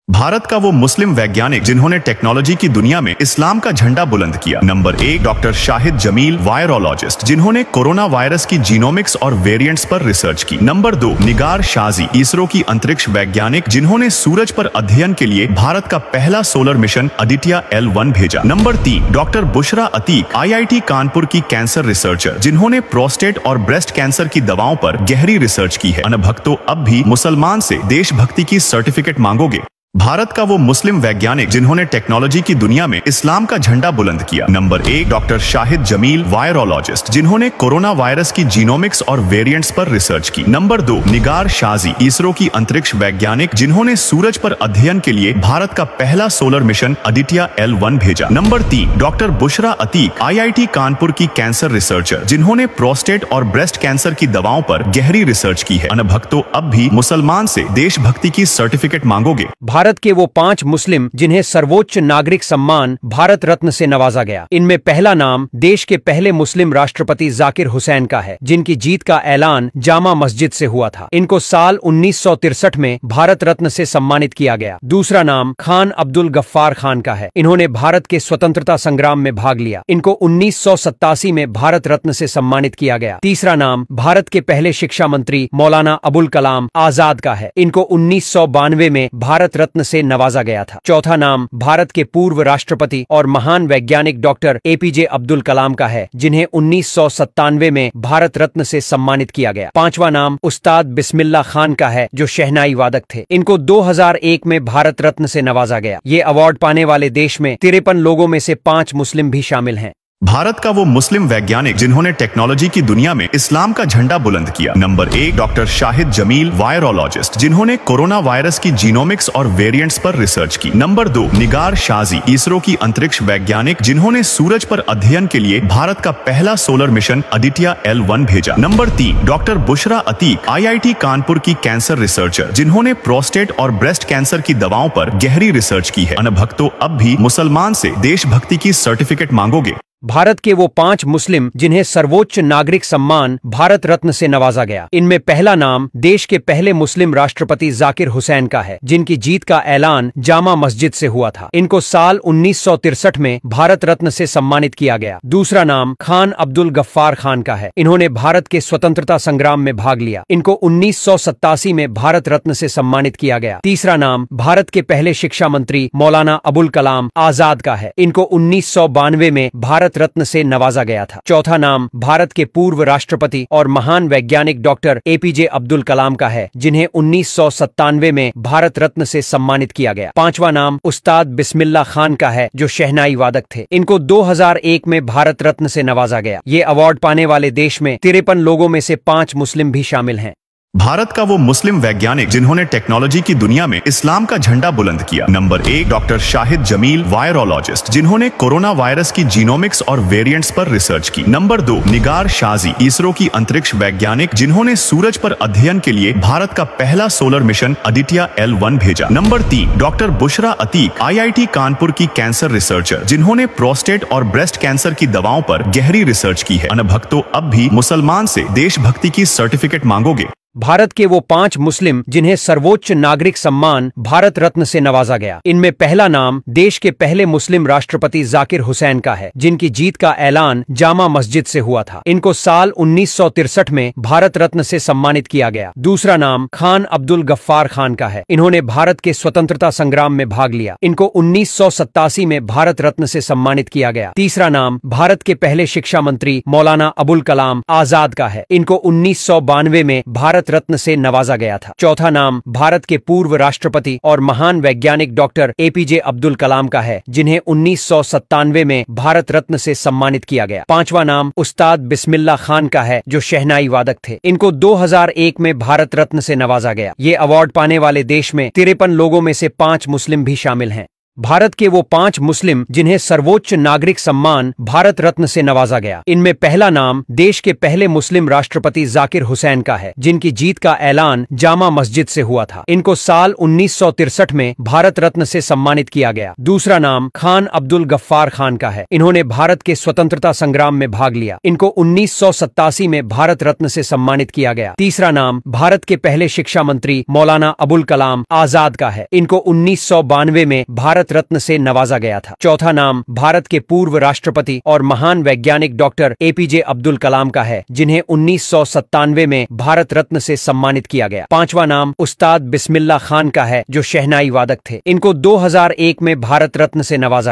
भारत का वो मुस्लिम वैज्ञानिक जिन्होंने टेक्नोलॉजी की दुनिया में इस्लाम का झंडा बुलंद किया। Number 1 doctor Shahid Jameel, virologist, जिन्होंने कोरोना वायरस की जीनोमिक्स और वेरिएंट्स पर रिसर्च की। नंबर 2 निगार शाजी, इसरो की अंतरिक्ष वैज्ञानिक, जिन्होंने सूरज पर अध्ययन के लिए भारत का पहला सोलर मिशन आदित्य L1 भेजा। Number 3 doctor Bushra Atiq, IIT Kanpur की कैंसर रिसर्चर, जिन्होंने प्रोस्टेट और ब्रेस्ट कैंसर की दवाओं पर गहरी रिसर्च की है। अनभक्तों, अब भी मुसलमान से देशभक्ति की सर्टिफिकेट मांगोगे? भारत का वो मुस्लिम वैज्ञानिक जिन्होंने टेक्नोलॉजी की दुनिया में इस्लाम का झंडा बुलंद किया। Number 1 doctor Shahid Jameel, virologist, जिन्होंने कोरोना वायरस की जीनोमिक्स और वेरिएंट्स पर रिसर्च की। नंबर 2 निगार शाजी, इसरो की अंतरिक्ष वैज्ञानिक, जिन्होंने सूरज पर अध्ययन के लिए भारत का पहला सोलर मिशन आदित्य L1 भेजा। Number 3 doctor Bushra Atiq, IIT Kanpur की कैंसर रिसर्चर, जिन्होंने प्रोस्टेट और ब्रेस्ट कैंसर की दवाओं पर गहरी रिसर्च की है। अनभक्तों, अब भी मुसलमान से देशभक्ति की सर्टिफिकेट मांगोगे? भारत के वो 5 मुस्लिम जिन्हें सर्वोच्च नागरिक सम्मान भारत रत्न से नवाजा गया। इनमें पहला नाम देश के पहले मुस्लिम राष्ट्रपति जाकिर हुसैन का है, जिनकी जीत का ऐलान जामा मस्जिद से हुआ था। इनको साल 1963 में भारत रत्न से सम्मानित किया गया। दूसरा नाम खान अब्दुल गफ्फार खान का है। इन्होंने भारत के स्वतंत्रता संग्राम में भाग लिया। इनको 1987 में भारत रत्न से सम्मानित किया गया। तीसरा नाम भारत के पहले शिक्षा मंत्री मौलाना अबुल कलाम आजाद का है। इनको 1992 में भारत रत्न से नवाजा गया था। चौथा नाम भारत के पूर्व राष्ट्रपति और महान वैज्ञानिक डॉक्टर APJ अब्दुल कलाम का है, जिन्हें 1997 में भारत रत्न से सम्मानित किया गया। पांचवा नाम उस्ताद बिस्मिल्लाह खान का है, जो शहनाई वादक थे। इनको 2001 में भारत रत्न से नवाजा गया। ये अवार्ड पाने वाले देश में 53 लोगों में से 5 मुस्लिम भी शामिल हैं। भारत का वो मुस्लिम वैज्ञानिक जिन्होंने टेक्नोलॉजी की दुनिया में इस्लाम का झंडा बुलंद किया। Number 1 doctor Shahid Jameel, virologist, जिन्होंने कोरोना वायरस की जीनोमिक्स और वेरिएंट्स पर रिसर्च की। नंबर 2 निगार शाजी, इसरो की अंतरिक्ष वैज्ञानिक, जिन्होंने सूरज पर अध्ययन के लिए भारत का पहला सोलर मिशन आदित्य L1 भेजा। Number 3 doctor Bushra Atiq, IIT Kanpur की कैंसर रिसर्चर, जिन्होंने प्रोस्टेट और ब्रेस्ट कैंसर की दवाओं पर गहरी रिसर्च की है। अनभक्तों, अब भी मुसलमान से देशभक्ति की सर्टिफिकेट मांगोगे? भारत के वो 5 मुस्लिम जिन्हें सर्वोच्च नागरिक सम्मान भारत रत्न से नवाजा गया। इनमें पहला नाम देश के पहले मुस्लिम राष्ट्रपति जाकिर हुसैन का है, जिनकी जीत का ऐलान जामा मस्जिद से हुआ था। इनको साल 1963 में भारत रत्न से सम्मानित किया गया। दूसरा नाम खान अब्दुल गफ्फार खान का है। इन्होंने भारत के स्वतंत्रता संग्राम में भाग लिया। इनको 1987 में भारत रत्न से सम्मानित किया गया। तीसरा नाम भारत के पहले शिक्षा मंत्री मौलाना अबुल कलाम आजाद का है। इनको 1992 में भारत रत्न से नवाजा गया था। चौथा नाम भारत के पूर्व राष्ट्रपति और महान वैज्ञानिक डॉक्टर APJ अब्दुल कलाम का है, जिन्हें 1997 में भारत रत्न से सम्मानित किया गया। पांचवा नाम उस्ताद बिस्मिल्लाह खान का है, जो शहनाई वादक थे। इनको 2001 में भारत रत्न से नवाजा गया। ये अवार्ड पाने वाले देश में 53 लोगों में से 5 मुस्लिम भी शामिल हैं। भारत का वो मुस्लिम वैज्ञानिक जिन्होंने टेक्नोलॉजी की दुनिया में इस्लाम का झंडा बुलंद किया। Number 1 doctor Shahid Jameel, virologist, जिन्होंने कोरोना वायरस की जीनोमिक्स और वेरिएंट्स पर रिसर्च की। नंबर 2 निगार शाजी, इसरो की अंतरिक्ष वैज्ञानिक, जिन्होंने सूरज पर अध्ययन के लिए भारत का पहला सोलर मिशन आदित्य L1 भेजा। Number 3 doctor Bushra Atiq, IIT Kanpur की कैंसर रिसर्चर, जिन्होंने प्रोस्टेट और ब्रेस्ट कैंसर की दवाओं पर गहरी रिसर्च की है। अनभक्तों, अब भी मुसलमान से देशभक्ति की सर्टिफिकेट मांगोगे? भारत के वो 5 मुस्लिम जिन्हें सर्वोच्च नागरिक सम्मान भारत रत्न से नवाजा गया। इनमें पहला नाम देश के पहले मुस्लिम राष्ट्रपति जाकिर हुसैन का है, जिनकी जीत का ऐलान जामा मस्जिद से हुआ था। इनको साल 1963 में भारत रत्न से सम्मानित किया गया। दूसरा नाम खान अब्दुल गफ्फार खान का है। इन्होंने भारत के स्वतंत्रता संग्राम में भाग लिया। इनको 1987 में भारत रत्न से सम्मानित किया गया। तीसरा नाम भारत के पहले शिक्षा मंत्री मौलाना अबुल कलाम आजाद का है। इनको 1992 में भारत रत्न से नवाजा गया था। चौथा नाम भारत के पूर्व राष्ट्रपति और महान वैज्ञानिक डॉक्टर APJ अब्दुल कलाम का है, जिन्हें 1997 में भारत रत्न से सम्मानित किया गया। पांचवा नाम उस्ताद बिस्मिल्लाह खान का है, जो शहनाई वादक थे। इनको 2001 में भारत रत्न से नवाजा गया। ये अवार्ड पाने वाले देश में 53 लोगों में से 5 मुस्लिम भी शामिल हैं। भारत के वो 5 मुस्लिम जिन्हें सर्वोच्च नागरिक सम्मान भारत रत्न से नवाजा गया। इनमें पहला नाम देश के पहले मुस्लिम राष्ट्रपति जाकिर हुसैन का है, जिनकी जीत का ऐलान जामा मस्जिद से हुआ था। इनको साल 1963 में भारत रत्न से सम्मानित किया गया। दूसरा नाम खान अब्दुल गफ्फार खान का है। इन्होंने भारत के स्वतंत्रता संग्राम में भाग लिया। इनको 1987 में भारत रत्न से सम्मानित किया गया। तीसरा नाम भारत के पहले शिक्षा मंत्री मौलाना अबुल कलाम आजाद का है। इनको 1992 में भारत रत्न से नवाजा गया था। चौथा नाम भारत के पूर्व राष्ट्रपति और महान वैज्ञानिक डॉक्टर APJ अब्दुल कलाम का है, जिन्हें 1997 में भारत रत्न से सम्मानित किया गया। पांचवा नाम उस्ताद बिस्मिल्लाह खान का है, जो शहनाई वादक थे। इनको 2001 में भारत रत्न से नवाजा